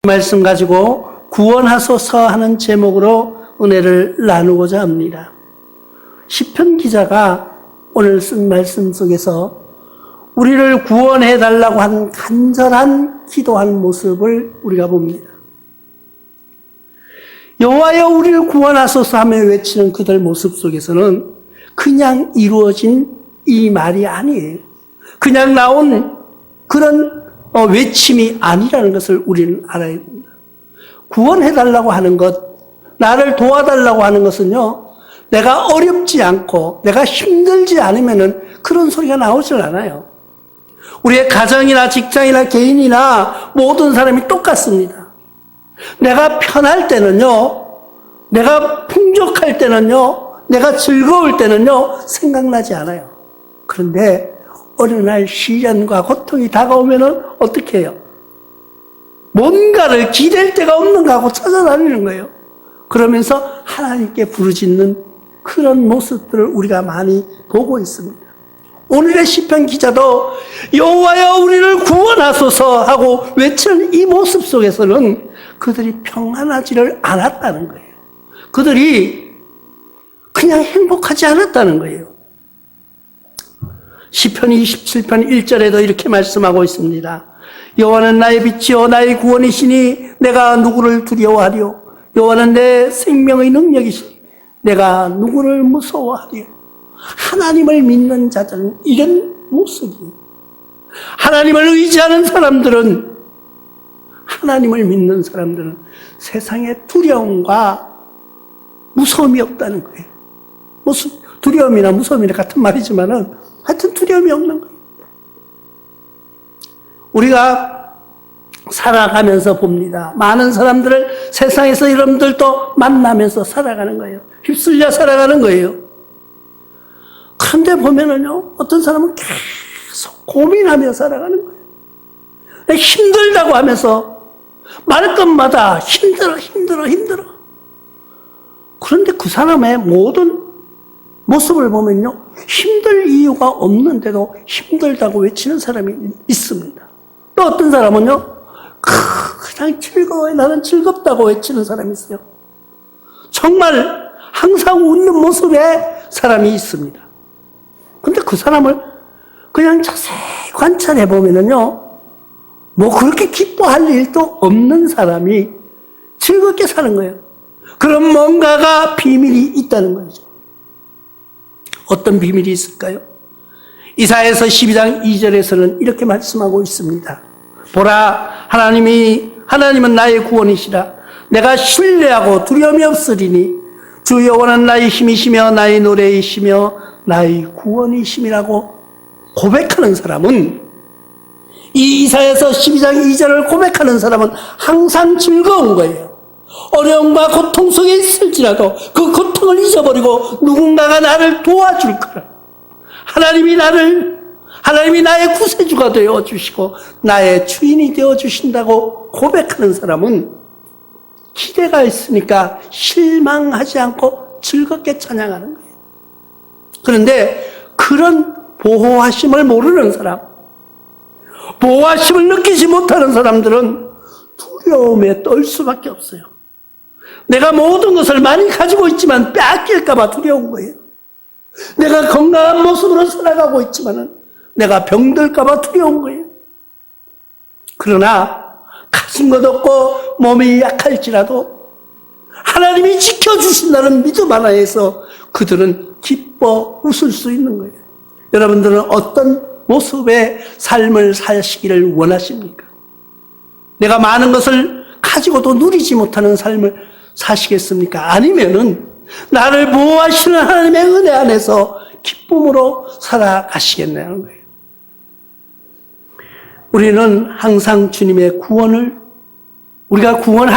말씀 가지고 구원하소서 하는 제목으로 은혜를 나누고자 합니다. 시편 기자가 오늘 쓴 말씀 속에서 우리를 구원해 달라고 하는 간절한 기도하는 모습을 우리가 봅니다. 여호와여 우리를 구원하소서 하며 외치는 그들 모습 속에서는 그냥 이루어진 이 말이 아니에요. 그냥 나온 그런 외침이 아니라는 것을 우리는 알아야 됩니다. 구원해달라고 하는 것, 나를 도와달라고 하는 것은요, 내가 어렵지 않고 내가 힘들지 않으면은 그런 소리가 나오질 않아요. 우리의 가정이나 직장이나 개인이나 모든 사람이 똑같습니다. 내가 편할 때는요, 내가 풍족할 때는요, 내가 즐거울 때는요, 생각나지 않아요. 그런데 어느 날 시련과 고통이 다가오면은 어떻게 해요? 뭔가를 기댈 데가 없는가 하고 찾아다니는 거예요. 그러면서 하나님께 부르짖는 그런 모습들을 우리가 많이 보고 있습니다. 오늘의 시편 기자도 여호와여 우리를 구원하소서 하고 외치는 이 모습 속에서는 그들이 평안하지를 않았다는 거예요. 그들이 그냥 행복하지 않았다는 거예요. 시편 27편 1절에도 이렇게 말씀하고 있습니다. 여호와는 나의 빛이요 나의 구원이시니 내가 누구를 두려워하리요. 여호와는 내 생명의 능력이시니 내가 누구를 무서워하리요. 하나님을 믿는 자들은 이런 모습이에요. 하나님을 의지하는 사람들은, 하나님을 믿는 사람들은 세상에 두려움과 무서움이 없다는 거예요. 무슨 두려움이나 무서움이나 같은 말이지만은 하여튼 두려움이 없는 거예요. 우리가 살아가면서 봅니다. 많은 사람들을 세상에서 여러분들도 만나면서 살아가는 거예요. 휩쓸려 살아가는 거예요. 그런데 보면은요, 어떤 사람은 계속 고민하며 살아가는 거예요. 힘들다고 하면서 말 것마다 힘들어. 그런데 그 사람의 모든 모습을 보면요, 힘들 이유가 없는데도 힘들다고 외치는 사람이 있습니다. 또 어떤 사람은요, 그냥 즐거워요. 나는 즐겁다고 외치는 사람이 있어요. 정말 항상 웃는 모습의 사람이 있습니다. 근데 그 사람을 그냥 자세히 관찰해 보면은요, 뭐 그렇게 기뻐할 일도 없는 사람이 즐겁게 사는 거예요. 그럼 뭔가가 비밀이 있다는 거죠. 어떤 비밀이 있을까요? 이사야서 12장 2절에서는 이렇게 말씀하고 있습니다. 보라, 하나님은 나의 구원이시라. 내가 신뢰하고 두려움이 없으리니 주 여호와는 나의 힘이시며 나의 노래이시며 나의 구원이심이라고 고백하는 사람은, 이 이사야서 12장 2절을 고백하는 사람은 항상 즐거운 거예요. 어려움과 고통 속에 있을지라도 그 고통을 잊어버리고 누군가가 나를 도와줄 거라. 하나님이 나의 구세주가 되어주시고 나의 주인이 되어주신다고 고백하는 사람은 기대가 있으니까 실망하지 않고 즐겁게 찬양하는 거예요. 그런데 그런 보호하심을 모르는 사람, 보호하심을 느끼지 못하는 사람들은 두려움에 떨 수밖에 없어요. 내가 모든 것을 많이 가지고 있지만 뺏길까봐 두려운 거예요. 내가 건강한 모습으로 살아가고 있지만은 내가 병들까봐 두려운 거예요. 그러나 가진 것 없고 몸이 약할지라도 하나님이 지켜주신다는 믿음 하나에서 그들은 기뻐 웃을 수 있는 거예요. 여러분들은 어떤 모습의 삶을 사시기를 원하십니까? 내가 많은 것을 가지고도 누리지 못하는 삶을 사시겠습니까? 아니면은 나를 보호하시는 하나님의 은혜 안에서 기쁨으로 살아가시겠냐는 거예요. 우리는 항상 주님의 구원을, 우리가 구원을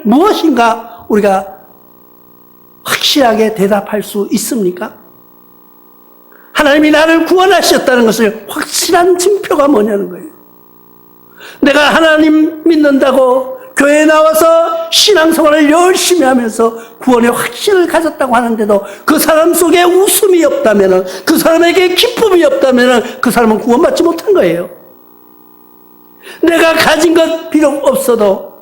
무엇인가 우리가 확실하게 대답할 수 있습니까? 하나님이 나를 구원하셨다는 것을 확실한 증표가 뭐냐는 거예요. 내가 하나님 믿는다고 교회에 나와서 신앙생활을 열심히 하면서 구원의 확신을 가졌다고 하는데도 그 사람 속에 웃음이 없다면, 그 사람에게 기쁨이 없다면 그 사람은 구원받지 못한 거예요. 내가 가진 것 비록 없어도,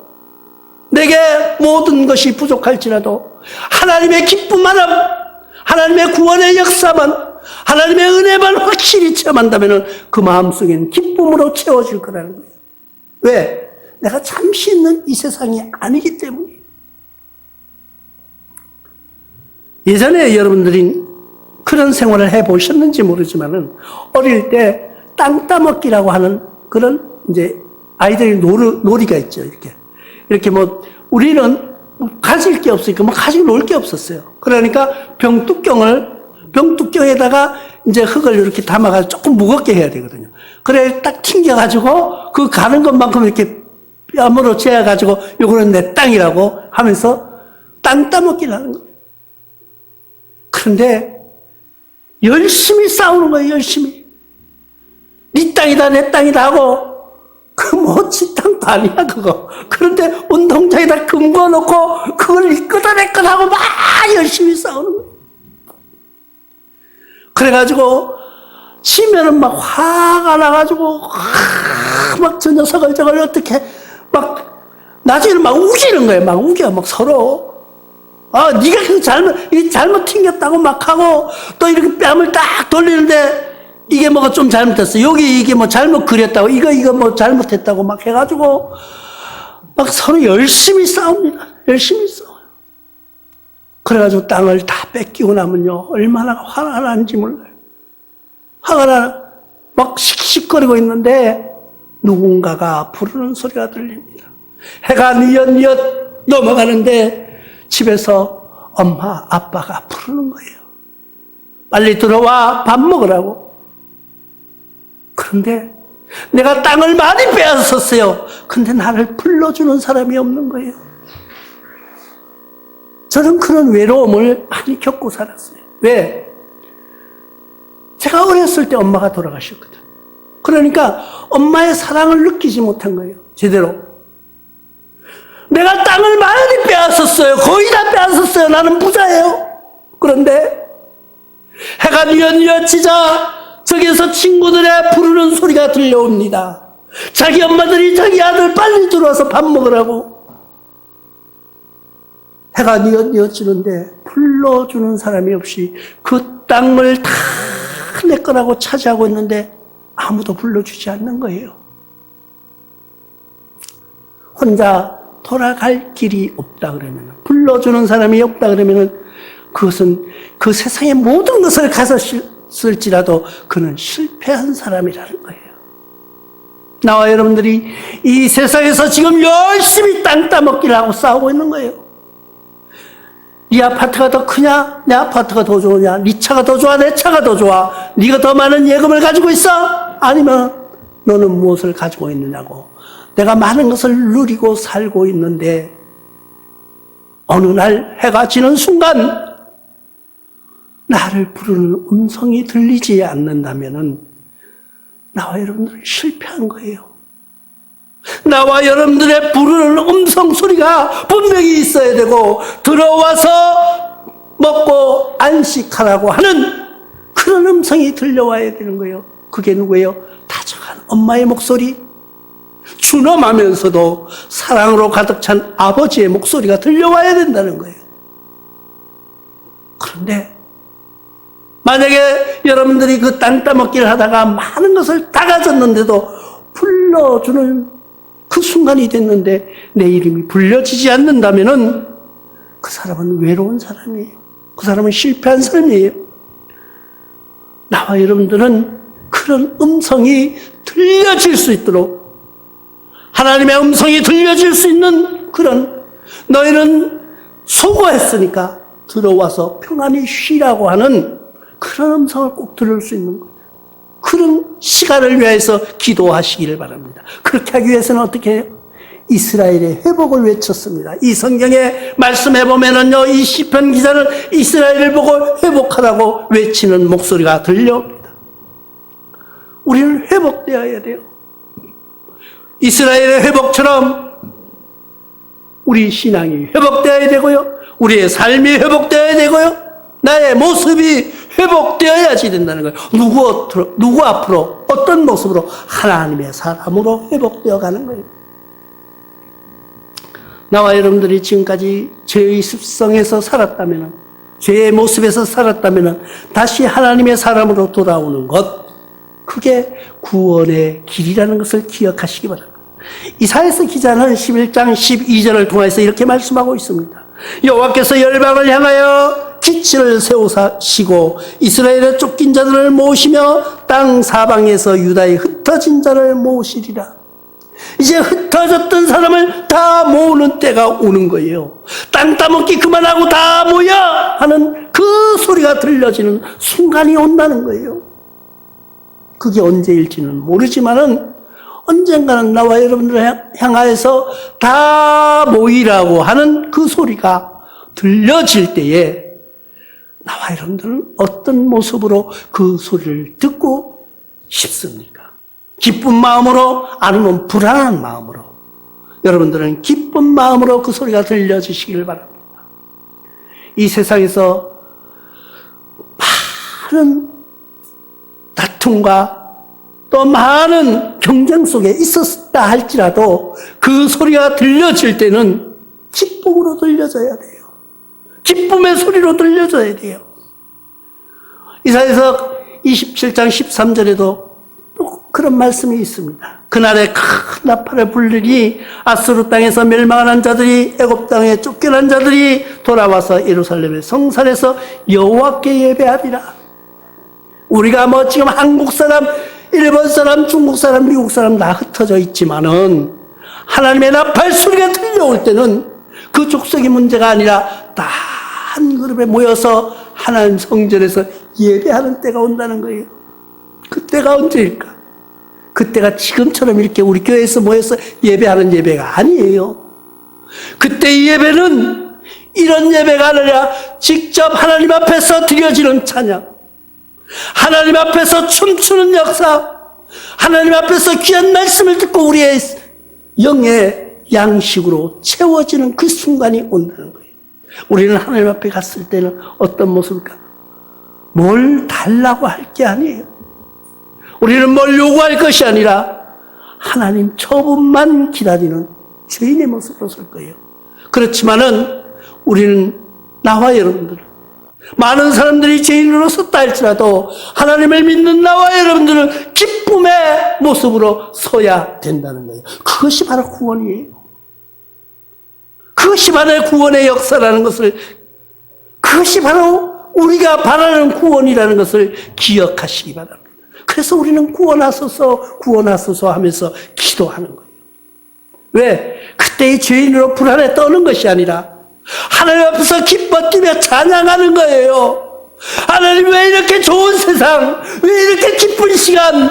내게 모든 것이 부족할지라도 하나님의 기쁨만은, 하나님의 구원의 역사만, 하나님의 은혜만 확실히 체험한다면 그 마음속에는 기쁨으로 채워질 거라는 거예요. 왜? 내가 잠시 있는 이 세상이 아니기 때문이에요. 예전에 여러분들이 그런 생활을 해보셨는지 모르지만은, 어릴 때 땅 따먹기라고 하는 그런 이제 아이들이 놀이가 있죠. 이렇게 뭐, 우리는 가질 게 없으니까 뭐 가지고 놀 게 없었어요. 그러니까 병뚜껑에다가 이제 흙을 이렇게 담아가지고 조금 무겁게 해야 되거든요. 그래 딱 튕겨가지고 그 가는 것만큼 이렇게 뺨으로 재어가지고 요거는 내 땅이라고 하면서 땅 따먹기를 하는 거예요. 그런데 열심히 싸우는 거예요. 열심히. 네 땅이다 내 땅이다 하고, 그 뭐 지 땅도 아니야 그거. 그런데 운동장에다 금고놓고 그걸 네 거다 내 거다 하고 막 열심히 싸우는 거예요. 그래가지고 치면은 막 화가 나가지고 막 저 녀석을 저걸 어떻게 막 나중에는 막 우기는 거예요. 막 우겨 막 서로. 아, 네가 그 잘못 튕겼다고 막 하고, 또 이렇게 뺨을 딱 돌리는데 이게 뭐가 좀 잘못됐어. 여기 이게 뭐 잘못 그렸다고, 이거 뭐 잘못했다고 막 해가지고 막 서로 열심히 싸웁니다. 열심히 싸워요. 그래가지고 땅을 다 뺏기고 나면요, 얼마나 화가 나는지 몰라요. 화가 나, 막 씩씩거리고 있는데 누군가가 부르는 소리가 들립니다. 해가 뉘엿뉘엿 넘어가는데 집에서 엄마, 아빠가 부르는 거예요. 빨리 들어와 밥 먹으라고. 그런데 내가 땅을 많이 빼앗았어요. 근데 나를 불러주는 사람이 없는 거예요. 저는 그런 외로움을 많이 겪고 살았어요. 왜? 제가 어렸을 때 엄마가 돌아가셨거든. 그러니까 엄마의 사랑을 느끼지 못한 거예요. 제대로. 내가 땅을 많이 빼앗았어요. 거의 다 빼앗았어요. 나는 부자예요. 그런데 해가 뉘엿뉘엿지자 저기에서 친구들의 부르는 소리가 들려옵니다. 자기 엄마들이 자기 아들 빨리 들어와서 밥 먹으라고. 해가 뉘엿뉘엿지는데 불러주는 사람이 없이 그 땅을 다 내 거라고 차지하고 있는데 아무도 불러주지 않는 거예요. 혼자 돌아갈 길이 없다 그러면, 불러주는 사람이 없다 그러면 그것은 그 세상의 모든 것을 가졌을지라도 그는 실패한 사람이라는 거예요. 나와 여러분들이 이 세상에서 지금 열심히 땅 따먹기를 하고 싸우고 있는 거예요. 네 아파트가 더 크냐? 내 아파트가 더 좋으냐? 네 차가 더 좋아? 내 차가 더 좋아? 네가 더 많은 예금을 가지고 있어? 아니면 너는 무엇을 가지고 있느냐고. 내가 많은 것을 누리고 살고 있는데 어느 날 해가 지는 순간 나를 부르는 음성이 들리지 않는다면은 나와 여러분들은 실패한 거예요. 나와 여러분들의 부르는 음성 소리가 분명히 있어야 되고, 들어와서 먹고 안식하라고 하는 그런 음성이 들려와야 되는 거예요. 그게 누구예요? 다정한 엄마의 목소리, 준엄하면서도 사랑으로 가득 찬 아버지의 목소리가 들려와야 된다는 거예요. 그런데 만약에 여러분들이 그 땅 따먹기를 하다가 많은 것을 다 가졌는데도 불러주는 그 순간이 됐는데 내 이름이 불려지지 않는다면은 그 사람은 외로운 사람이에요. 그 사람은 실패한 사람이에요. 나와 여러분들은 그런 음성이 들려질 수 있도록, 하나님의 음성이 들려질 수 있는 그런, 너희는 수고했으니까 들어와서 평안히 쉬라고 하는 그런 음성을 꼭 들을 수 있는 거예요. 그런 시간을 위해서 기도하시기를 바랍니다. 그렇게 하기 위해서는 어떻게 해요? 이스라엘의 회복을 외쳤습니다. 이 성경에 말씀해 보면은요, 이 시편 기자는 이스라엘을 보고 회복하라고 외치는 목소리가 들려옵니다. 우리는 회복되어야 돼요. 이스라엘의 회복처럼 우리 신앙이 회복되어야 되고요, 우리의 삶이 회복되어야 되고요, 나의 모습이 회복되어야지 된다는 거예요. 누구 앞으로, 어떤 모습으로? 하나님의 사람으로 회복되어 가는 거예요. 나와 여러분들이 지금까지 죄의 습성에서 살았다면, 죄의 모습에서 살았다면 다시 하나님의 사람으로 돌아오는 것, 그게 구원의 길이라는 것을 기억하시기 바랍니다. 이사야서 기자는 11장 12절을 통해서 이렇게 말씀하고 있습니다. 여호와께서 열방을 향하여 기치를 세우시고 이스라엘의 쫓긴 자들을 모으시며 땅 사방에서 유다의 흩어진 자를 모으시리라. 이제 흩어졌던 사람을 다 모으는 때가 오는 거예요. 땅 따먹기 그만하고 다 모여 하는 그 소리가 들려지는 순간이 온다는 거예요. 그게 언제일지는 모르지만은 언젠가는 나와 여러분들을 향하여서 다 모이라고 하는 그 소리가 들려질 때에 나와 여러분들은 어떤 모습으로 그 소리를 듣고 싶습니까? 기쁜 마음으로, 아니면 불안한 마음으로? 여러분들은 기쁜 마음으로 그 소리가 들려주시길 바랍니다. 이 세상에서 많은 다툼과 또 많은 경쟁 속에 있었다 할지라도 그 소리가 들려질 때는 기쁨으로 들려져야 돼요. 기쁨의 소리로 들려져야 돼요. 이사야서 27장 13절에도 또 그런 말씀이 있습니다. 그날에 큰 나팔을 불리니 아수르 땅에서 멸망한 자들이, 애굽 땅에 쫓겨난 자들이 돌아와서 예루살렘의 성산에서 여호와께 예배하리라. 우리가 뭐 지금 한국 사람, 일본 사람, 중국 사람, 미국 사람 다 흩어져 있지만은 하나님의 나팔 소리가 들려올 때는 그 족속이 문제가 아니라 다 한 그룹에 모여서 하나님 성전에서 예배하는 때가 온다는 거예요. 그때가 언제일까? 그때가 지금처럼 이렇게 우리 교회에서 모여서 예배하는 예배가 아니에요. 그때의 예배는 이런 예배가 아니라 직접 하나님 앞에서 드려지는 찬양, 하나님 앞에서 춤추는 역사, 하나님 앞에서 귀한 말씀을 듣고 우리의 영의 양식으로 채워지는 그 순간이 온다는 거예요. 우리는 하나님 앞에 갔을 때는 어떤 모습일까? 뭘 달라고 할 게 아니에요. 우리는 뭘 요구할 것이 아니라 하나님 처분만 기다리는 죄인의 모습으로 설 거예요. 그렇지만은 우리는, 나와 여러분들은, 많은 사람들이 죄인으로 섰다 할지라도 하나님을 믿는 나와 여러분들은 기쁨의 모습으로 서야 된다는 거예요. 그것이 바로 구원이에요. 그것이 바로 구원의 역사라는 것을, 그것이 바로 우리가 바라는 구원이라는 것을 기억하시기 바랍니다. 그래서 우리는 구원하소서, 구원하소서 하면서 기도하는 거예요. 왜? 그때의 죄인으로 불안에 떠는 것이 아니라 하나님 앞에서 기뻐 뛰며 찬양하는 거예요. 하나님, 왜 이렇게 좋은 세상, 왜 이렇게 기쁜 시간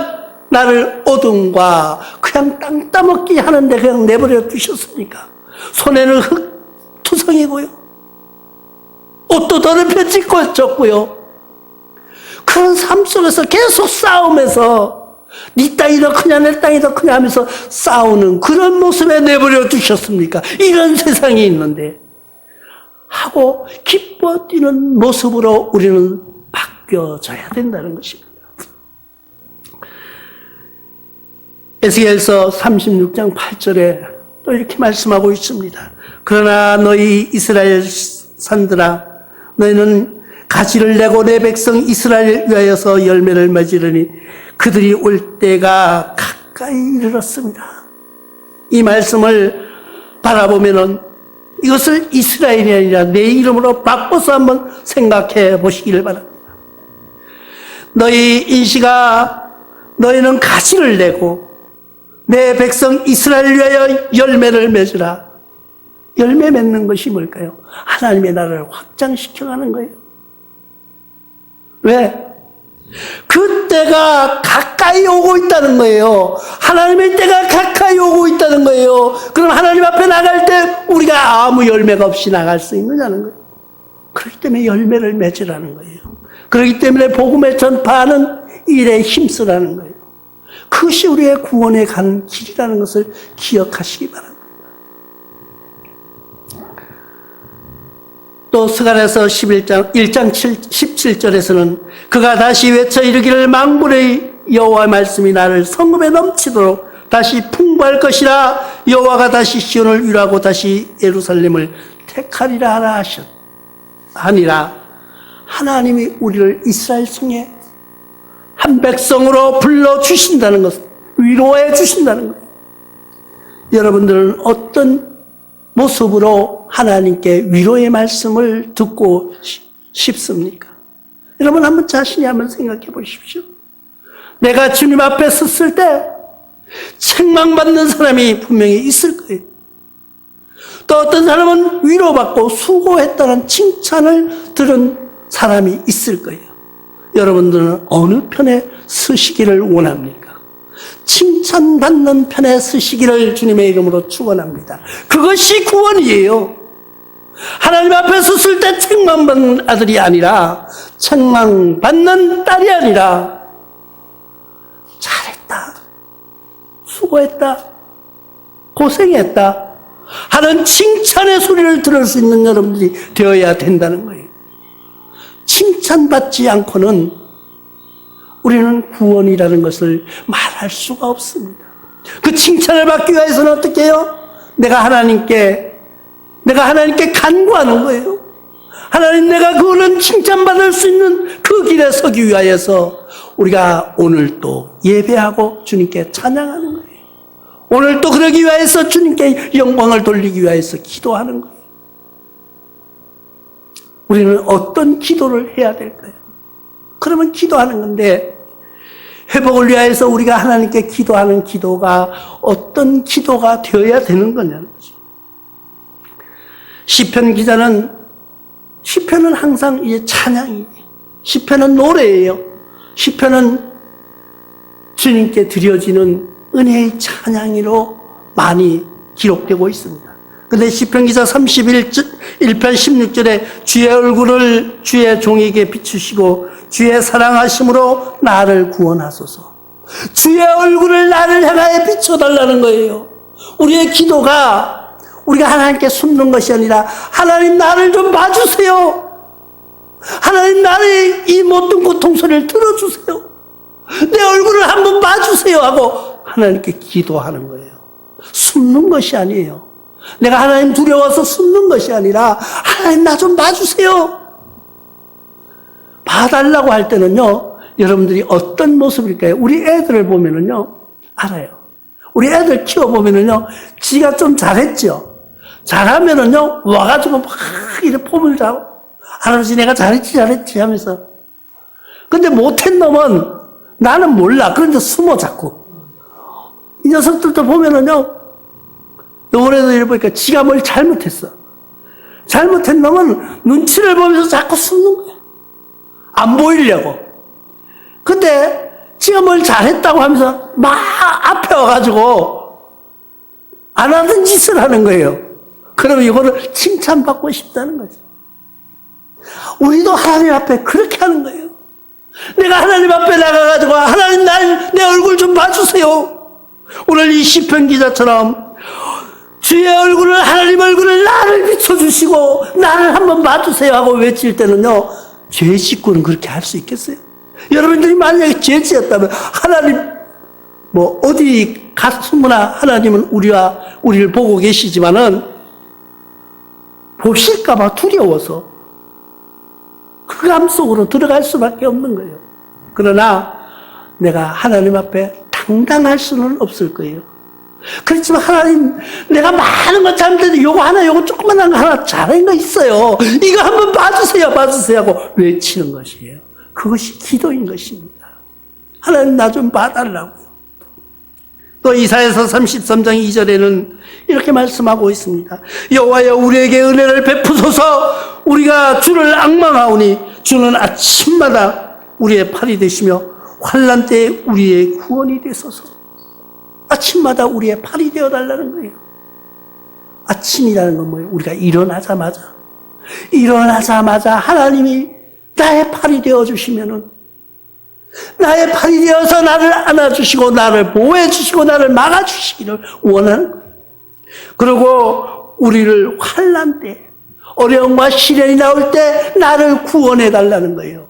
나를 어둠과 그냥 땅 따먹기 하는데 그냥 내버려 두셨습니까? 손에는 흙투성이고요, 옷도 더럽혀 찢고요. 그런 삶 속에서 계속 싸우면서 네 땅이 더 크냐 내 땅이 더 크냐 하면서 싸우는 그런 모습에 내버려 두셨습니까? 이런 세상이 있는데 하고 기뻐 뛰는 모습으로 우리는 바뀌어져야 된다는 것입니다. 에스겔서 36장 8절에 또 이렇게 말씀하고 있습니다. 그러나 너희 이스라엘 산들아, 너희는 가지를 내고 내 백성 이스라엘을 위하여서 열매를 맺으려니 그들이 올 때가 가까이 이르렀습니다. 이 말씀을 바라보면은 이것을 이스라엘이 아니라 내 이름으로 바꿔서 한번 생각해 보시기를 바랍니다. 너희 인시가, 너희는 가지를 내고 내 백성 이스라엘을 위하여 열매를 맺으라. 열매 맺는 것이 뭘까요? 하나님의 나라를 확장시켜가는 거예요. 왜? 그때가 가까이 오고 있다는 거예요. 하나님의 때가 가까이 오고 있다는 거예요. 그럼 하나님 앞에 나갈 때 우리가 아무 열매가 없이 나갈 수 있느냐는 거예요. 그렇기 때문에 열매를 맺으라는 거예요. 그렇기 때문에 복음의 전파하는 일에 힘쓰라는 거예요. 그것이 우리의 구원에 가는 길이라는 것을 기억하시기 바랍니다. 또 스가랴서 1장 17절에서는 그가 다시 외쳐 이르기를 만군의 여호와의 말씀이 나를 성읍에 넘치도록 다시 풍부할 것이라. 여호와가 다시 시온을 위로하고 다시 예루살렘을 택하리라 하라 하니라. 하나님이 우리를 이스라엘 성에 한 백성으로 불러주신다는 것, 위로해 주신다는 것. 여러분들은 어떤 모습으로 하나님께 위로의 말씀을 듣고 싶습니까? 여러분 한번 자신이 한번 생각해 보십시오. 내가 주님 앞에 섰을 때 책망받는 사람이 분명히 있을 거예요. 또 어떤 사람은 위로받고 수고했다는 칭찬을 들은 사람이 있을 거예요. 여러분들은 어느 편에 서시기를 원합니까? 칭찬받는 편에 서시기를 주님의 이름으로 축원합니다. 그것이 구원이에요. 하나님 앞에 섰을 때 책망받는 아들이 아니라 책망받는 딸이 아니라 잘했다, 수고했다, 고생했다 하는 칭찬의 소리를 들을 수 있는 여러분들이 되어야 된다는 거예요. 칭찬받지 않고는 우리는 구원이라는 것을 말할 수가 없습니다. 그 칭찬을 받기 위해서는 어떻게 해요? 내가 하나님께 간구하는 거예요. 하나님, 내가 그거는 칭찬받을 수 있는 그 길에 서기 위하여서 우리가 오늘 또 예배하고 주님께 찬양하는 거예요. 오늘 또 그러기 위하여서 주님께 영광을 돌리기 위하여서 기도하는 거예요. 우리는 어떤 기도를 해야 될까요? 그러면 기도하는 건데, 회복을 위하여서 우리가 하나님께 기도하는 기도가 어떤 기도가 되어야 되는 거냐는 거죠. 시편 기자는, 시편은 항상 이제 찬양이에요. 시편은 노래예요. 시편은 주님께 드려지는 은혜의 찬양으로 많이 기록되고 있습니다. 근데 시편 기자 1편 16절에 주의 얼굴을 주의 종에게 비추시고 주의 사랑하심으로 나를 구원하소서. 주의 얼굴을 나를 향하여 비춰달라는 거예요. 우리의 기도가 우리가 하나님께 숨는 것이 아니라 하나님, 나를 좀 봐주세요. 하나님, 나의 이 모든 고통 소리를 들어주세요. 내 얼굴을 한번 봐주세요 하고 하나님께 기도하는 거예요. 숨는 것이 아니에요. 내가 하나님 두려워서 숨는 것이 아니라 하나님, 나 좀 봐주세요. 봐달라고 할 때는요, 여러분들이 어떤 모습일까요? 우리 애들을 보면은요, 알아요. 우리 애들 키워보면은요, 지가 좀 잘했죠. 잘하면은요, 와가지고 막 이렇게 폼을 잡고, 할아버지 내가 잘했지 하면서. 근데 못한 놈은 나는 몰라. 그런데 숨어 자꾸. 이 녀석들도 보면은요, 요번에도 이래 보니까 지가 뭘 잘못했어. 잘못한 놈은 눈치를 보면서 자꾸 숨는 거야. 안 보이려고. 근데 지가 뭘 잘했다고 하면서 막 앞에 와가지고 안 하던 짓을 하는 거예요. 그러면 이거를 칭찬받고 싶다는 거죠. 우리도 하나님 앞에 그렇게 하는 거예요. 내가 하나님 앞에 나가가지고 하나님, 내 얼굴 좀 봐주세요. 오늘 이 시편 기자처럼 주의 얼굴을, 하나님 얼굴을 나를 비춰주시고 나를 한번 봐주세요 하고 외칠 때는요, 죄 짓고는 그렇게 할 수 있겠어요? 여러분들이 만약에 죄 지었다면 하나님 어디 갔으나 하나님은 우리를 보고 계시지만은 보실까봐 두려워서 그 감 속으로 들어갈 수밖에 없는 거예요. 그러나 내가 하나님 앞에 당당할 수는 없을 거예요. 그렇지만 하나님, 내가 많은 거 잘못했는데 요거 조그만한 거 하나 잘한 거 있어요. 이거 한번 봐주세요 하고 외치는 것이에요. 그것이 기도인 것입니다. 하나님, 나 좀 봐달라고요. 또 이사야서 33장 2절에는 이렇게 말씀하고 있습니다. 여호와여, 우리에게 은혜를 베푸소서. 우리가 주를 앙망하오니 주는 아침마다 우리의 팔이 되시며 환난 때에 우리의 구원이 되소서. 아침마다 우리의 팔이 되어달라는 거예요. 아침이라는 건 뭐예요? 우리가 일어나자마자 하나님이 나의 팔이 되어주시면은, 나의 팔이 되어서 나를 안아주시고 나를 보호해주시고 나를 막아주시기를 원하는 거예요. 그리고 우리를 환난 때, 어려움과 시련이 나올 때 나를 구원해 달라는 거예요.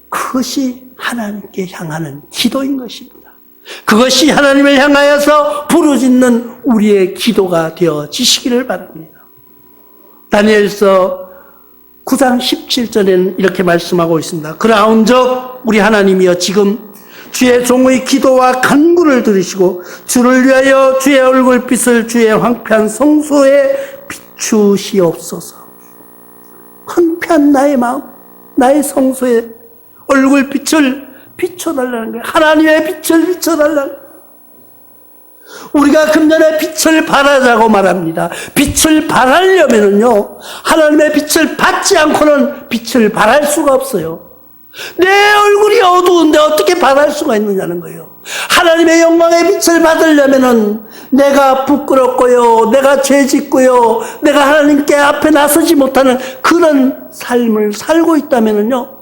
그것이 하나님께 향하는 기도인 것입니다. 그것이 하나님을 향하여서 부르짖는 우리의 기도가 되어지시기를 바랍니다. 다니엘서 9장 17절에는 이렇게 말씀하고 있습니다. 그라운적 우리 하나님이여 지금 주의 종의 기도와 간구를 들으시고 주를 위하여 주의 얼굴빛을 주의 황폐한 성소에 비추시옵소서. 황폐한 나의 마음, 나의 성소에 얼굴빛을 비춰달라는 거예요. 하나님의 빛을 비춰달라는 거예요. 우리가 금년에 빛을 발하자고 말합니다. 빛을 발하려면은요, 하나님의 빛을 받지 않고는 빛을 발할 수가 없어요. 내 얼굴이 어두운데 어떻게 발할 수가 있느냐는 거예요. 하나님의 영광의 빛을 받으려면은 내가 부끄럽고요, 내가 죄짓고요, 내가 하나님께 앞에 나서지 못하는 그런 삶을 살고 있다면은요,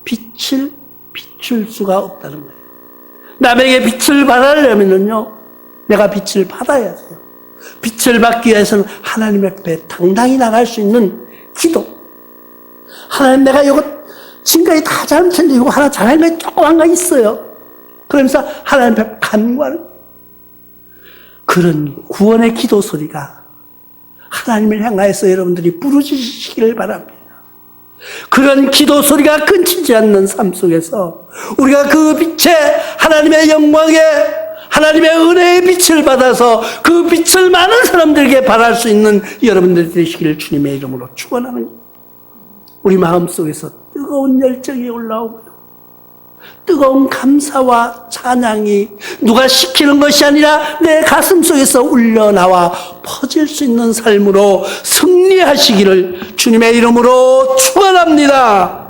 빛을 비출 수가 없다는 거예요. 남에게 빛을 발하려면은요, 내가 빛을 받아야 돼요. 빛을 받기 위해서는 하나님 앞에 당당히 나갈 수 있는 기도. 하나님, 내가 이거 지금까지 다 잘못했는데 이거 하나 잘한 거 조그만 거 있어요. 그러면서 하나님 앞에 간구하는 거예요. 그런 구원의 기도 소리가 하나님을 향하여서 여러분들이 부르짖으시기를 바랍니다. 그런 기도 소리가 끊기지 않는 삶 속에서 우리가 그 빛에 하나님의 영광에 하나님의 은혜의 빛을 받아서 그 빛을 많은 사람들에게 발할 수 있는 여러분들이 되시기를 주님의 이름으로 축원하는 겁니다. 우리 마음속에서 뜨거운 열정이 올라오고요, 뜨거운 감사와 찬양이 누가 시키는 것이 아니라 내 가슴 속에서 울려나와 퍼질 수 있는 삶으로 승리하시기를 주님의 이름으로 축원합니다.